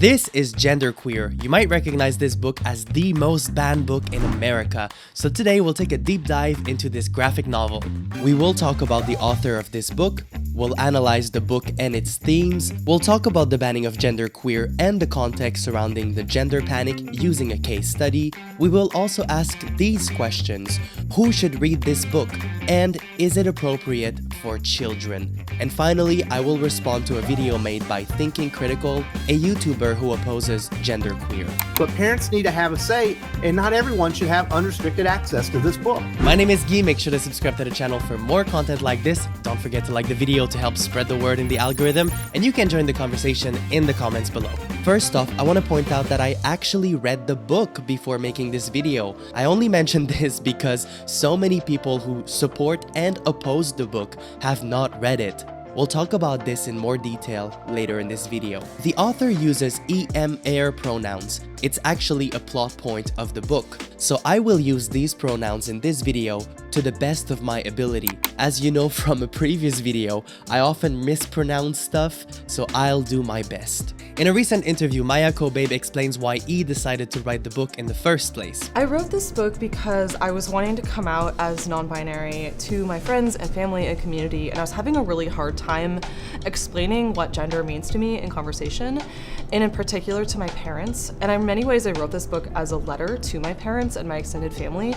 This is Genderqueer. You might recognize this book as the most banned book in America, so today we'll take a deep dive into this graphic novel. We will talk about the author of this book, we'll analyze the book and its themes, we'll talk about the banning of genderqueer and the context surrounding the gender panic using a case study. We will also ask these questions: who should read this book? And is it appropriate for children? And finally, I will respond to a video made by Thinking Critical, a YouTuber who opposes genderqueer. But parents need to have a say, and not everyone should have unrestricted access to this book. My name is Guy. Make sure to subscribe to the channel for more content like this. Don't forget to like the video to help spread the word in the algorithm, and you can join the conversation in the comments below. First off, I want to point out that I actually read the book before making this video. I only mention this because so many people who support and oppose the book have not read it. We'll talk about this in more detail later in this video. The author uses air pronouns. It's actually a plot point of the book, so I will use these pronouns in this video to the best of my ability. As you know from a previous video, I often mispronounce stuff, so I'll do my best. In a recent interview, Maia Kobabe explains why decided to write the book in the first place. I wrote this book because I was wanting to come out as non-binary to my friends and family and community, and I was having a really hard time explaining what gender means to me in conversation, and in particular to my parents. And in many ways I wrote this book as a letter to my parents and my extended family,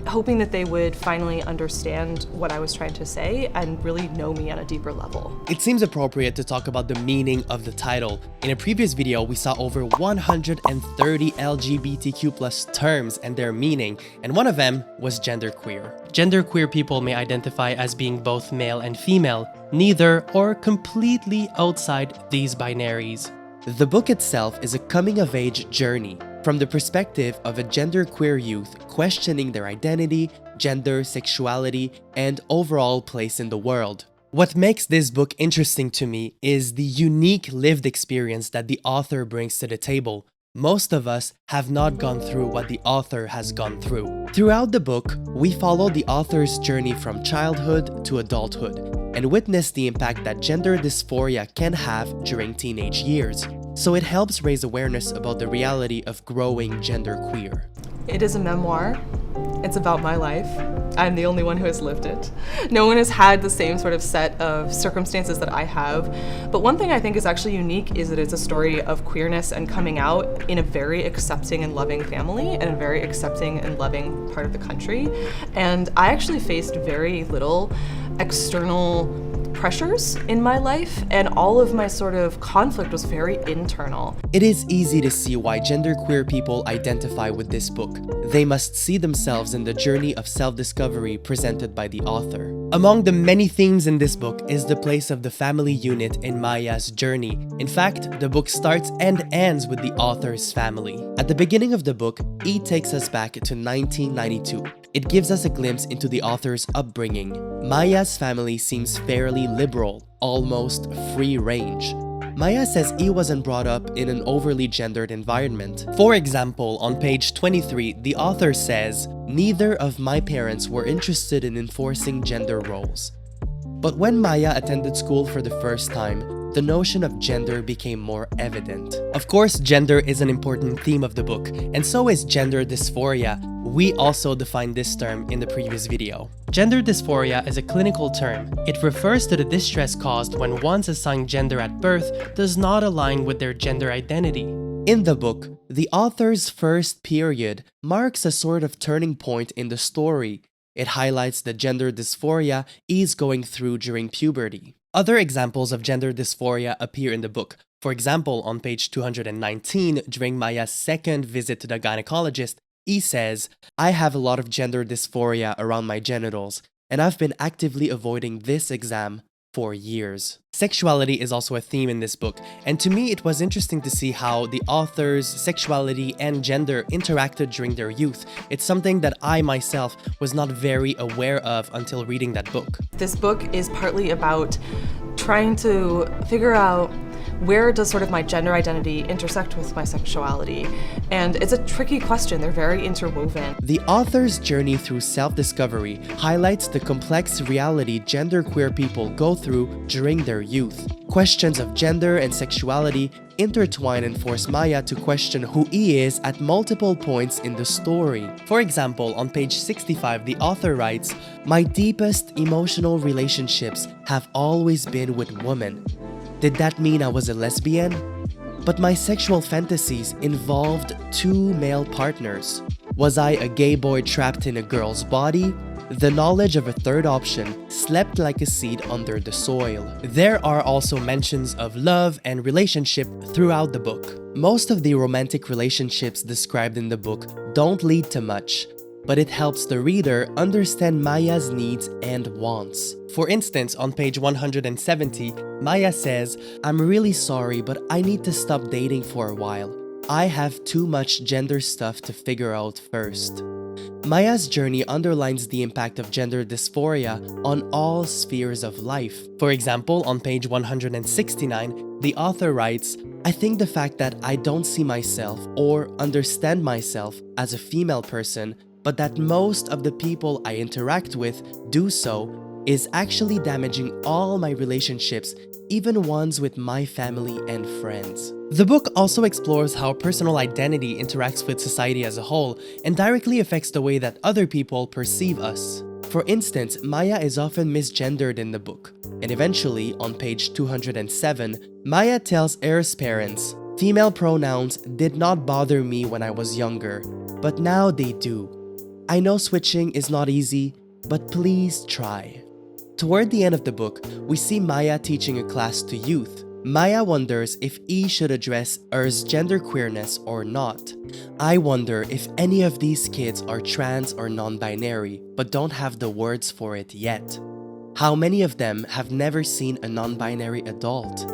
hoping that they would finally understand what I was trying to say and really know me on a deeper level. It seems appropriate to talk about the meaning of the title. In a previous video, we saw over 130 LGBTQ+ terms and their meaning, and one of them was genderqueer. Genderqueer people may identify as being both male and female, neither or completely outside these binaries. The book itself is a coming-of-age journey from the perspective of a genderqueer youth questioning their identity, gender, sexuality, and overall place in the world. What makes this book interesting to me is the unique lived experience that the author brings to the table. Most of us have not gone through what the author has gone through. Throughout the book, we follow the author's journey from childhood to adulthood and witness the impact that gender dysphoria can have during teenage years. So it helps raise awareness about the reality of growing genderqueer. It is a memoir. It's about my life. I'm the only one who has lived it. No one has had the same sort of set of circumstances that I have. But one thing I think is actually unique is that it's a story of queerness and coming out in a very accepting and loving family and a very accepting and loving part of the country. And I actually faced very little external pressures in my life, and all of my sort of conflict was very internal. It is easy to see why genderqueer people identify with this book. They must see themselves in the journey of self-discovery presented by the author. Among the many themes in this book is the place of the family unit in Maia's journey. In fact, the book starts and ends with the author's family. At the beginning of the book, takes us back to 1992. It gives us a glimpse into the author's upbringing. Maia's family seems fairly liberal, almost free range. Maia says he wasn't brought up in an overly gendered environment. For example, on page 23, the author says, "Neither of my parents were interested in enforcing gender roles." But when Maia attended school for the first time, the notion of gender became more evident. Of course, gender is an important theme of the book, and so is gender dysphoria. We also defined this term in the previous video. Gender dysphoria is a clinical term. It refers to the distress caused when one's assigned gender at birth does not align with their gender identity. In the book, the author's first period marks a sort of turning point in the story. It highlights the gender dysphoria he's going through during puberty. Other examples of gender dysphoria appear in the book. For example, on page 219, during Maia's second visit to the gynecologist, he says, "I have a lot of gender dysphoria around my genitals, and I've been actively avoiding this exam for years." Sexuality is also a theme in this book, and to me it was interesting to see how the author's sexuality and gender interacted during their youth. It's something that I myself was not very aware of until reading that book. This book is partly about trying to figure out where does sort of my gender identity intersect with my sexuality? And it's a tricky question. They're very interwoven. The author's journey through self-discovery highlights the complex reality genderqueer people go through during their youth. Questions of gender and sexuality intertwine and force Maia to question who he is at multiple points in the story. For example, on page 65, the author writes, "My deepest emotional relationships have always been with women. Did that mean I was a lesbian? But my sexual fantasies involved 2 male partners. Was I a gay boy trapped in a girl's body? The knowledge of a third option slept like a seed under the soil." There are also mentions of love and relationship throughout the book. Most of the romantic relationships described in the book don't lead to much, but it helps the reader understand Maia's needs and wants. For instance, on page 170, Maia says, "I'm really sorry, but I need to stop dating for a while. I have too much gender stuff to figure out first." Maia's journey underlines the impact of gender dysphoria on all spheres of life. For example, on page 169, the author writes, "I think the fact that I don't see myself or understand myself as a female person, but that most of the people I interact with do so, is actually damaging all my relationships, even ones with my family and friends." The book also explores how personal identity interacts with society as a whole and directly affects the way that other people perceive us. For instance, Maia is often misgendered in the book, and eventually, on page 207, Maia tells Air's parents, "Female pronouns did not bother me when I was younger, but now they do. I know switching is not easy, but please try." Toward the end of the book, we see Maia teaching a class to youth. Maia wonders if he should address Er's genderqueerness or not. "I wonder if any of these kids are trans or non-binary, but don't have the words for it yet. How many of them have never seen a non-binary adult?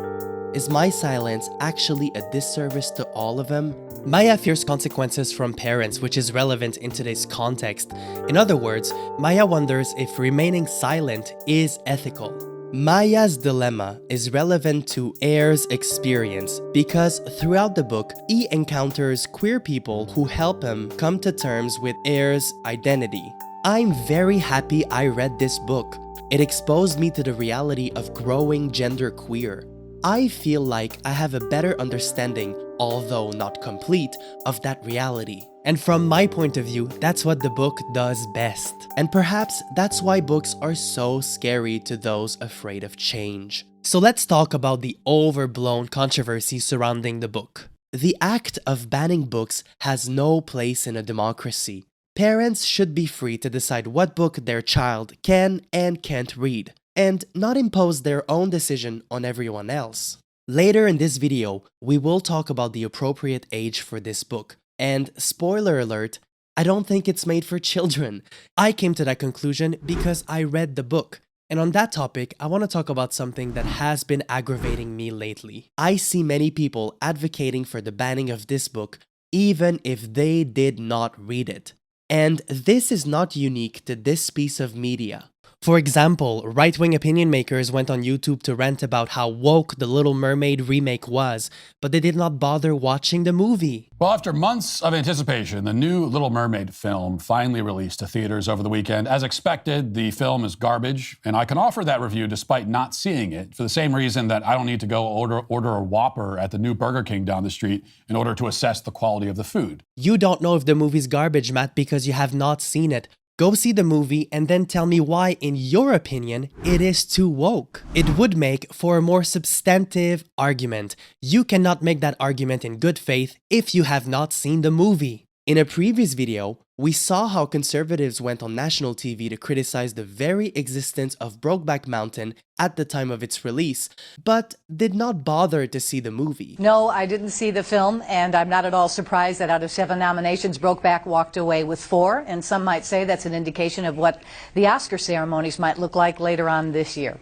Is my silence actually a disservice to all of them?" Maia fears consequences from parents, which is relevant in today's context. In other words, Maia wonders if remaining silent is ethical. Maia's dilemma is relevant to Air's experience because throughout the book, he encounters queer people who help him come to terms with Air's identity. I'm very happy I read this book. It exposed me to the reality of growing genderqueer. I feel like I have a better understanding, although not complete, of that reality. And from my point of view, that's what the book does best. And perhaps that's why books are so scary to those afraid of change. So let's talk about the overblown controversy surrounding the book. The act of banning books has no place in a democracy. Parents should be free to decide what book their child can and can't read, and not impose their own decision on everyone else. Later in this video, we will talk about the appropriate age for this book. And spoiler alert, I don't think it's made for children. I came to that conclusion because I read the book. And on that topic, I want to talk about something that has been aggravating me lately. I see many people advocating for the banning of this book, even if they did not read it. And this is not unique to this piece of media. For example, right-wing opinion makers went on YouTube to rant about how woke the Little Mermaid remake was, but they did not bother watching the movie. Well, after months of anticipation, the new Little Mermaid film finally released to theaters over the weekend. As expected, the film is garbage, and I can offer that review despite not seeing it, for the same reason that I don't need to go order a Whopper at the new Burger King down the street in order to assess the quality of the food. You don't know if the movie's garbage, Matt, because you have not seen it. Go see the movie and then tell me why, in your opinion, it is too woke. It would make for a more substantive argument. You cannot make that argument in good faith if you have not seen the movie. In a previous video, we saw how conservatives went on national TV to criticize the very existence of Brokeback Mountain at the time of its release, but did not bother to see the movie. No, I didn't see the film, and I'm not at all surprised that out of 7 nominations, Brokeback walked away with 4, and some might say that's an indication of what the Oscar ceremonies might look like later on this year.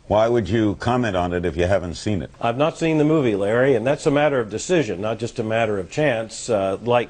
Why would you comment on it if you haven't seen it? I've not seen the movie, Larry, and that's a matter of decision, not just a matter of chance. Like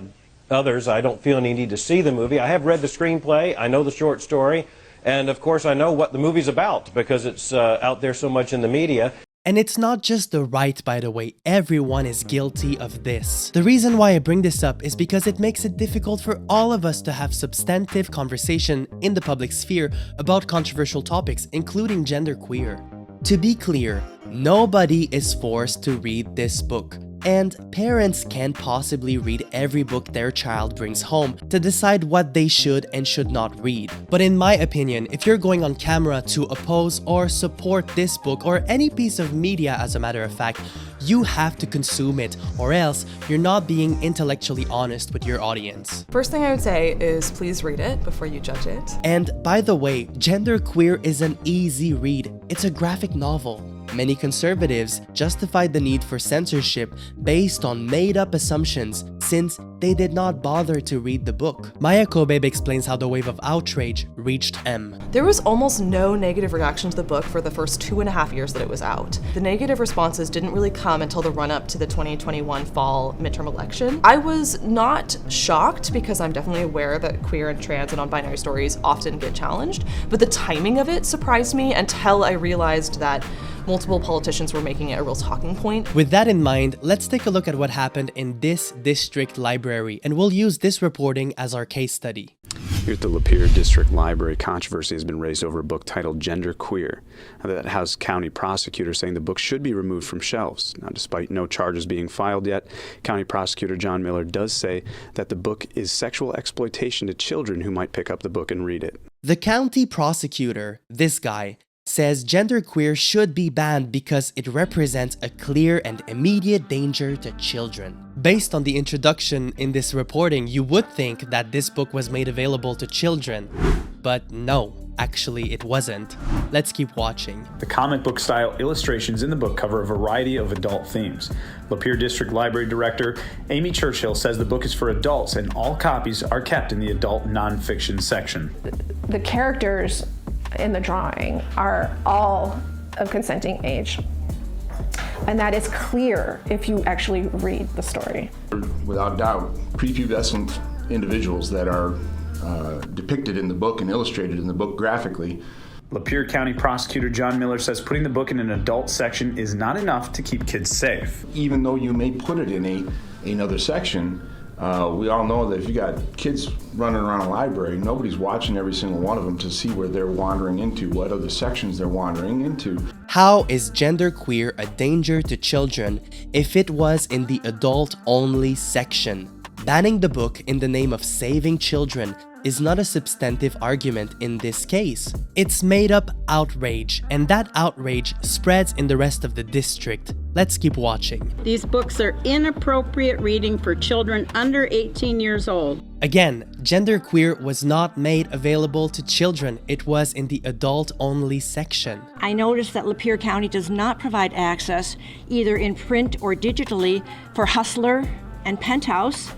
others, I don't feel any need to see the movie. I have read the screenplay, I know the short story, and of course I know what the movie's about because it's out there so much in the media. And it's not just the right, by the way, everyone is guilty of this. The reason why I bring this up is because it makes it difficult for all of us to have substantive conversation in the public sphere about controversial topics, including genderqueer. To be clear, nobody is forced to read this book, and parents can't possibly read every book their child brings home to decide what they should and should not read. But in my opinion, if you're going on camera to oppose or support this book or any piece of media, as a matter of fact, you have to consume it, or else you're not being intellectually honest with your audience. First thing I would say is please read it before you judge it. And by the way, Genderqueer is an easy read. It's a graphic novel. Many conservatives justified the need for censorship based on made-up assumptions since they did not bother to read the book. Maia Kobabe explains how the wave of outrage reached M. There was almost no negative reaction to the book for the first 2.5 years that it was out. The negative responses didn't really come until the run-up to the 2021 fall midterm election. I was not shocked because I'm definitely aware that queer and trans and non-binary stories often get challenged, but the timing of it surprised me until I realized that multiple politicians were making it a real talking point. With that in mind, let's take a look at what happened in this district library, and we'll use this reporting as our case study. Here at the Lapeer District Library, controversy has been raised over a book titled Genderqueer. That has county prosecutors saying the book should be removed from shelves. Now, despite no charges being filed yet, County Prosecutor John Miller does say that the book is sexual exploitation to children who might pick up the book and read it. The county prosecutor, this guy, says genderqueer should be banned because it represents a clear and immediate danger to children. Based on the introduction in this reporting, you would think that this book was made available to children, but no, actually it wasn't. Let's keep watching. The comic book style illustrations in the book cover a variety of adult themes. Lapeer District Library Director Amy Churchill says the book is for adults and all copies are kept in the adult nonfiction section. The characters in the drawing are all of consenting age. And that is clear if you actually read the story. Without doubt, prepubescent individuals that are depicted in the book and illustrated in the book graphically. Lapeer County Prosecutor John Miller says putting the book in an adult section is not enough to keep kids safe. Even though you may put it in another section, we all know that if you got kids running around a library, nobody's watching every single one of them to see where they're wandering into, what other sections they're wandering into. How is genderqueer a danger to children if it was in the adult-only section? Banning the book in the name of saving children is not a substantive argument in this case. It's made up outrage, and that outrage spreads in the rest of the district. Let's keep watching. These books are inappropriate reading for children under 18 years old. Again, genderqueer was not made available to children. It was in the adult-only section. I noticed that Lapeer County does not provide access, either in print or digitally, for Hustler and Penthouse.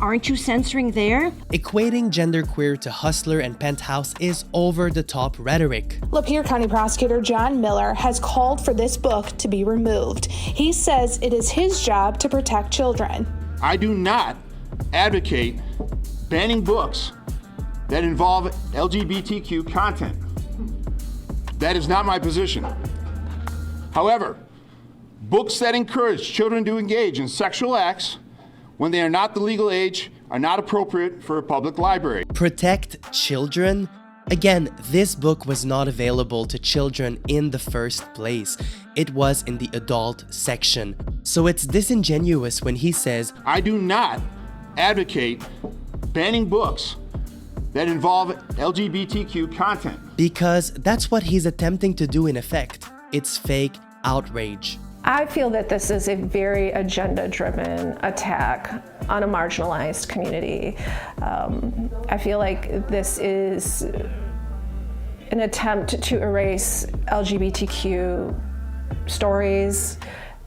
Aren't you censoring there? Equating genderqueer to Hustler and Penthouse is over-the-top rhetoric. Lapeer County Prosecutor John Miller has called for this book to be removed. He says it is his job to protect children. I do not advocate banning books that involve LGBTQ content. That is not my position. However, books that encourage children to engage in sexual acts when they are not the legal age are not appropriate for a public library. Protect children? Again, this book was not available to children in the first place. It was in the adult section. So it's disingenuous when he says, I do not advocate banning books that involve LGBTQ content. Because that's what he's attempting to do in effect. It's fake outrage. I feel that this is a very agenda-driven attack on a marginalized community. I feel like this is an attempt to erase LGBTQ stories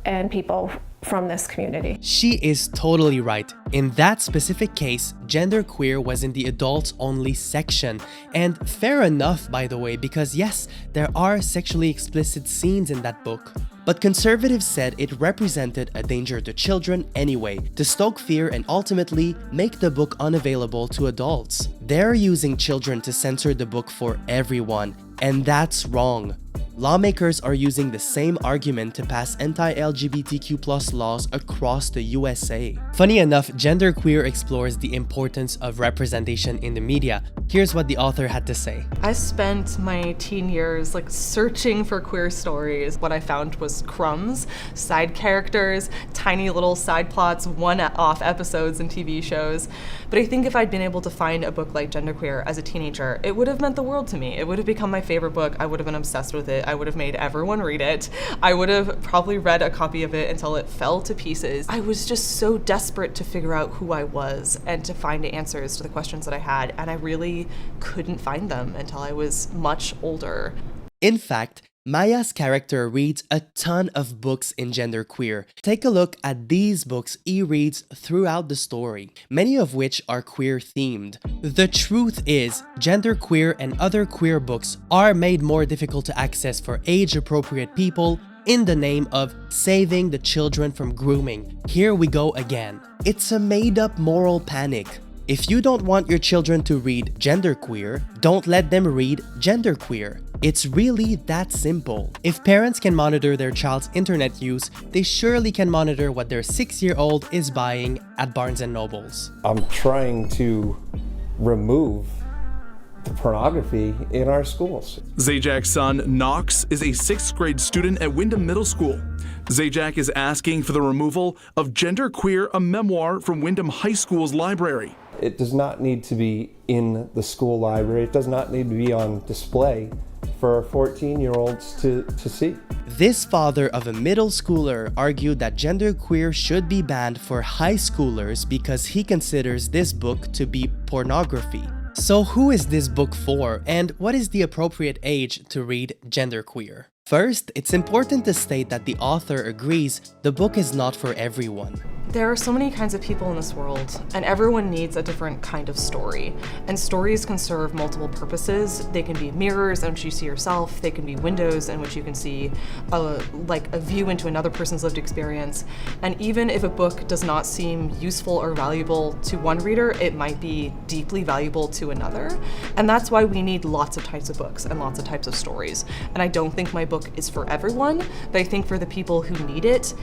and people from this community. She is totally right. In that specific case, genderqueer was in the adults-only section. And fair enough, by the way, because yes, there are sexually explicit scenes in that book. But conservatives said it represented a danger to children anyway, to stoke fear and ultimately make the book unavailable to adults. They're using children to censor the book for everyone, and that's wrong. lawmakers are using the same argument to pass anti-LGBTQ+ laws across the USA. Funny enough, Genderqueer explores the importance of representation in the media. Here's what the author had to say. I spent my teen years searching for queer stories. What I found was crumbs, side characters, tiny little side plots, one-off episodes in TV shows. But I think if I'd been able to find a book like Genderqueer as a teenager, it would have meant the world to me. It would have become my favorite book. I would have been obsessed with it. I would have made everyone read it. I would have probably read a copy of it until it fell to pieces. I was just so desperate to figure out who I was and to find answers to the questions that I had, and I really couldn't find them until I was much older. In fact, Maya's character reads a ton of books in Genderqueer. Take a look at these books he reads throughout the story, many of which are queer themed. The truth is, Genderqueer and other queer books are made more difficult to access for age-appropriate people in the name of saving the children from grooming. Here we go again. It's a made-up moral panic. If you don't want your children to read Genderqueer, don't let them read Genderqueer. It's really that simple. If parents can monitor their child's internet use, they surely can monitor what their 6-year-old is buying at Barnes & Noble's. I'm trying to remove the pornography in our schools. Zajak's son, Knox, is a 6th grade student at Wyndham Middle School. Zajak is asking for the removal of Genderqueer, a memoir from Wyndham High School's library. It does not need to be in the school library. It does not need to be on display for 14-year-olds to see. This father of a middle schooler argued that Genderqueer should be banned for high schoolers because he considers this book to be pornography. So who is this book for, and what is the appropriate age to read Genderqueer? First, it's important to state that the author agrees the book is not for everyone. There are so many kinds of people in this world, and everyone needs a different kind of story. And stories can serve multiple purposes. They can be mirrors in which you see yourself. They can be windows in which you can see a view into another person's lived experience. And even if a book does not seem useful or valuable to one reader, it might be deeply valuable to another. And that's why we need lots of types of books and lots of types of stories. And I don't think my book is for everyone, but I think for the people who need it,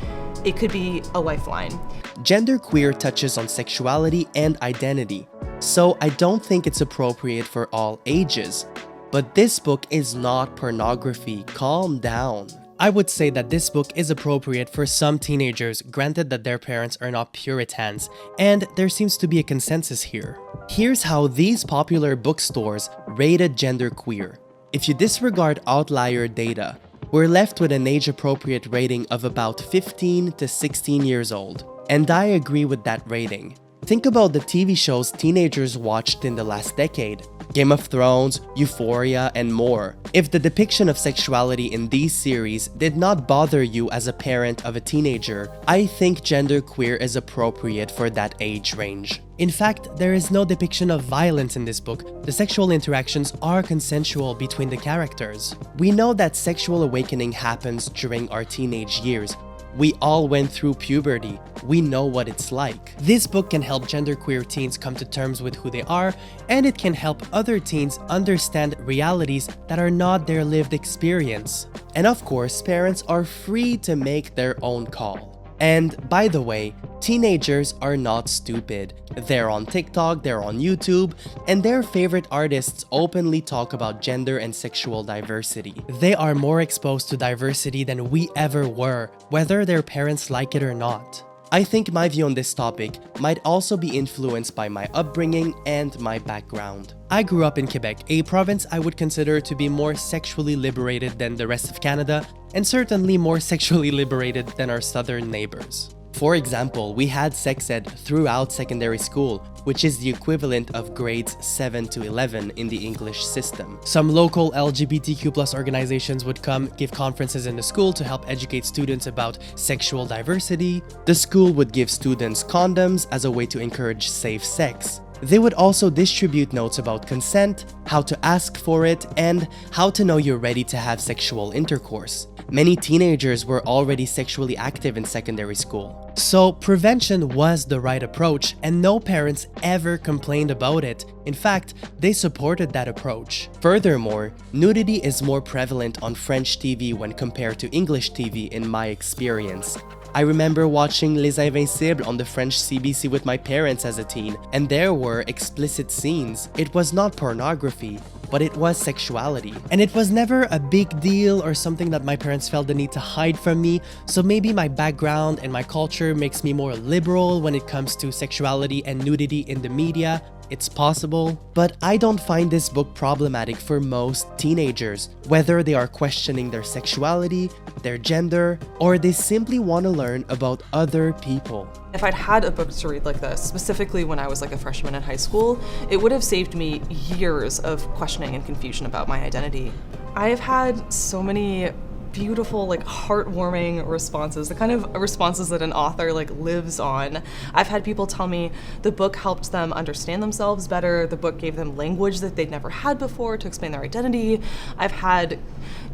it could be a lifeline. Genderqueer touches on sexuality and identity, so I don't think it's appropriate for all ages. But this book is not pornography, calm down. I would say that this book is appropriate for some teenagers, granted that their parents are not Puritans, and there seems to be a consensus here. Here's how these popular bookstores rated Genderqueer. If you disregard outlier data, we're left with an age-appropriate rating of about 15 to 16 years old. And I agree with that rating. Think about the TV shows teenagers watched in the last decade. Game of Thrones, Euphoria, and more. If the depiction of sexuality in these series did not bother you as a parent of a teenager, I think Genderqueer is appropriate for that age range. In fact, there is no depiction of violence in this book. The sexual interactions are consensual between the characters. We know that sexual awakening happens during our teenage years. We all went through puberty. We know what it's like. This book can help genderqueer teens come to terms with who they are, and it can help other teens understand realities that are not their lived experience. And of course, parents are free to make their own call. And by the way, teenagers are not stupid. They're on TikTok, they're on YouTube, and their favorite artists openly talk about gender and sexual diversity. They are more exposed to diversity than we ever were, whether their parents like it or not. I think my view on this topic might also be influenced by my upbringing and my background. I grew up in Quebec, a province I would consider to be more sexually liberated than the rest of Canada, and certainly more sexually liberated than our southern neighbors. For example, we had sex ed throughout secondary school, which is the equivalent of grades 7 to 11 in the English system. Some local LGBTQ+ organizations would come give conferences in the school to help educate students about sexual diversity. The school would give students condoms as a way to encourage safe sex. They would also distribute notes about consent, how to ask for it, and how to know you're ready to have sexual intercourse. Many teenagers were already sexually active in secondary school. So prevention was the right approach, and no parents ever complained about it. In fact, they supported that approach. Furthermore, nudity is more prevalent on French TV when compared to English TV in my experience. I remember watching Les Invincibles on the French CBC with my parents as a teen, and there were explicit scenes. It was not pornography, but it was sexuality. And it was never a big deal or something that my parents felt the need to hide from me, so maybe my background and my culture makes me more liberal when it comes to sexuality and nudity in the media. It's possible, but I don't find this book problematic for most teenagers, whether they are questioning their sexuality, their gender, or they simply want to learn about other people. If I'd had a book to read like this, specifically when I was like a freshman in high school, it would have saved me years of questioning and confusion about my identity. I have had so many beautiful, like heartwarming responses, the kind of responses that an author like lives on. I've had people tell me the book helped them understand themselves better, the book gave them language that they'd never had before to explain their identity. I've had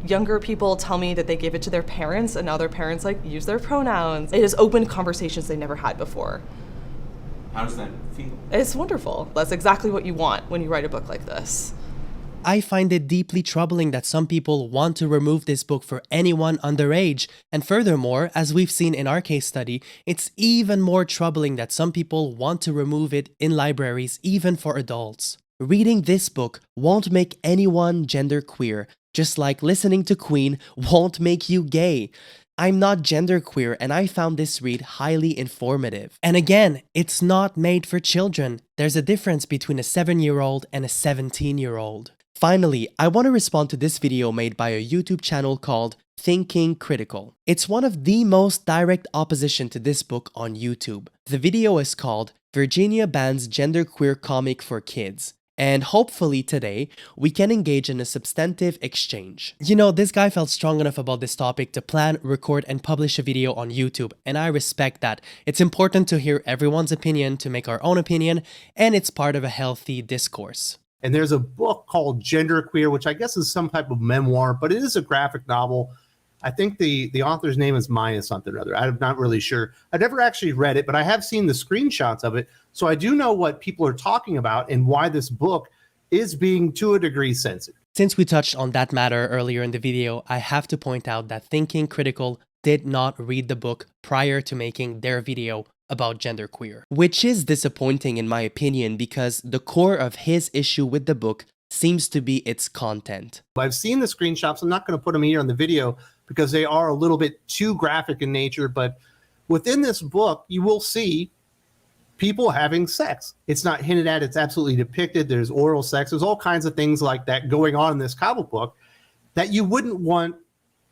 younger people tell me that they gave it to their parents and now their parents like use their pronouns. It has opened conversations they never had before. How does that feel? It's wonderful. That's exactly what you want when you write a book like this. I find it deeply troubling that some people want to remove this book for anyone underage, and furthermore, as we've seen in our case study, it's even more troubling that some people want to remove it in libraries even for adults. Reading this book won't make anyone genderqueer, just like listening to Queen won't make you gay. I'm not genderqueer, and I found this read highly informative. And again, it's not made for children. There's a difference between a 7-year-old and a 17-year-old. Finally, I want to respond to this video made by a YouTube channel called Thinking Critical. It's one of the most direct opposition to this book on YouTube. The video is called Virginia Bans Genderqueer Comic for Kids. And hopefully today, we can engage in a substantive exchange. You know, this guy felt strong enough about this topic to plan, record, and publish a video on YouTube, and I respect that. It's important to hear everyone's opinion to make our own opinion, and it's part of a healthy discourse. And there's a book called Genderqueer, which I guess is some type of memoir, but it is a graphic novel. I think the author's name is Maia something or other. I'm not really sure. I've never actually read it, but I have seen the screenshots of it. So I do know what people are talking about and why this book is being, to a degree, censored. Since we touched on that matter earlier in the video, I have to point out that Thinking Critical did not read the book prior to making their video about genderqueer, which is disappointing in my opinion because the core of his issue with the book seems to be its content. I've seen the screenshots. I'm not going to put them here on the video because they are a little bit too graphic in nature, but within this book, you will see people having sex. It's not hinted at, it's absolutely depicted. There's oral sex. There's all kinds of things like that going on in this comic book that you wouldn't want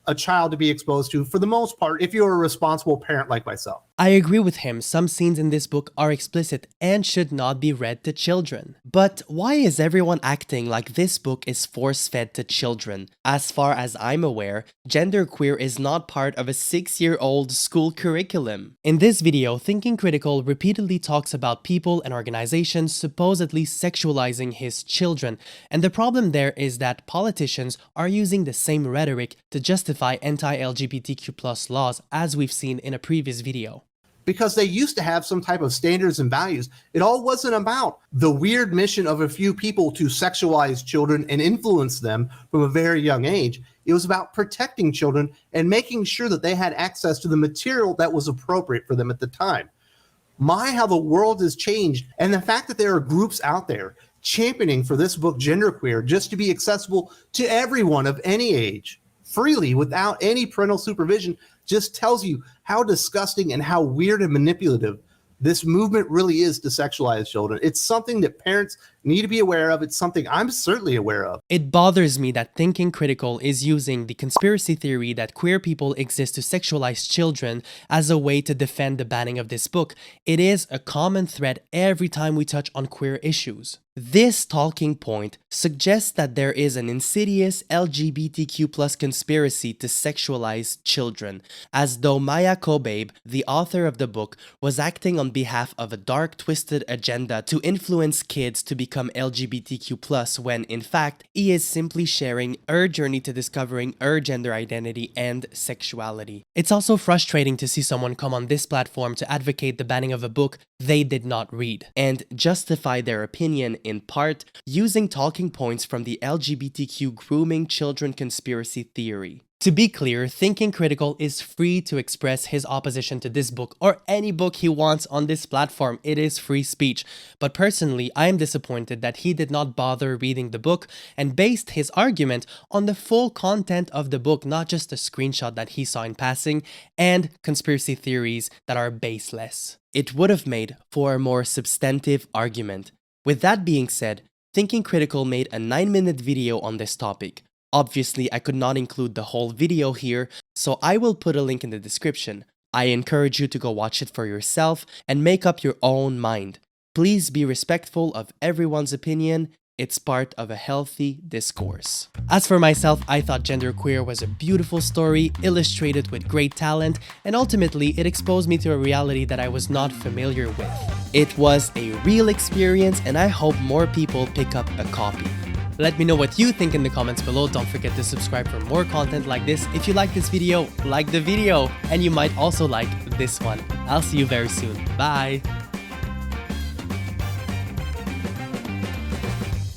a child to be exposed to for the most part if you're a responsible parent like myself. I agree with him, some scenes in this book are explicit and should not be read to children. But why is everyone acting like this book is force-fed to children? As far as I'm aware, genderqueer is not part of a 6-year-old school curriculum. In this video, Thinking Critical repeatedly talks about people and organizations supposedly sexualizing his children, and the problem there is that politicians are using the same rhetoric to justify anti-LGBTQ+ laws as we've seen in a previous video. Because they used to have some type of standards and values. It all wasn't about the weird mission of a few people to sexualize children and influence them from a very young age. It was about protecting children and making sure that they had access to the material that was appropriate for them at the time. My, how the world has changed. And the fact that there are groups out there championing for this book, Genderqueer, just to be accessible to everyone of any age, freely, without any parental supervision, just tells you how disgusting and how weird and manipulative this movement really is to sexualize children. It's something that parents need to be aware of. It's something I'm certainly aware of. It bothers me that Thinking Critical is using the conspiracy theory that queer people exist to sexualize children as a way to defend the banning of this book. It is a common thread every time we touch on queer issues. This talking point suggests that there is an insidious LGBTQ+ conspiracy to sexualize children, as though Maia Kobabe, the author of the book, was acting on behalf of a dark, twisted agenda to influence kids to become LGBTQ+, when in fact, he is simply sharing her journey to discovering her gender identity and sexuality. It's also frustrating to see someone come on this platform to advocate the banning of a book they did not read, and justify their opinion in part using talking points from the LGBTQ grooming children conspiracy theory. To be clear, Thinking Critical is free to express his opposition to this book or any book he wants on this platform. It is free speech. But personally, I am disappointed that he did not bother reading the book and based his argument on the full content of the book, not just a screenshot that he saw in passing and conspiracy theories that are baseless. It would have made for a more substantive argument. With that being said, Thinking Critical made a 9-minute video on this topic. Obviously, I could not include the whole video here, so I will put a link in the description. I encourage you to go watch it for yourself and make up your own mind. Please be respectful of everyone's opinion. It's part of a healthy discourse. As for myself, I thought Genderqueer was a beautiful story, illustrated with great talent, and ultimately it exposed me to a reality that I was not familiar with. It was a real experience, and I hope more people pick up a copy. Let me know what you think in the comments below. Don't forget to subscribe for more content like this. If you like this video, like the video, and you might also like this one. I'll see you very soon. Bye!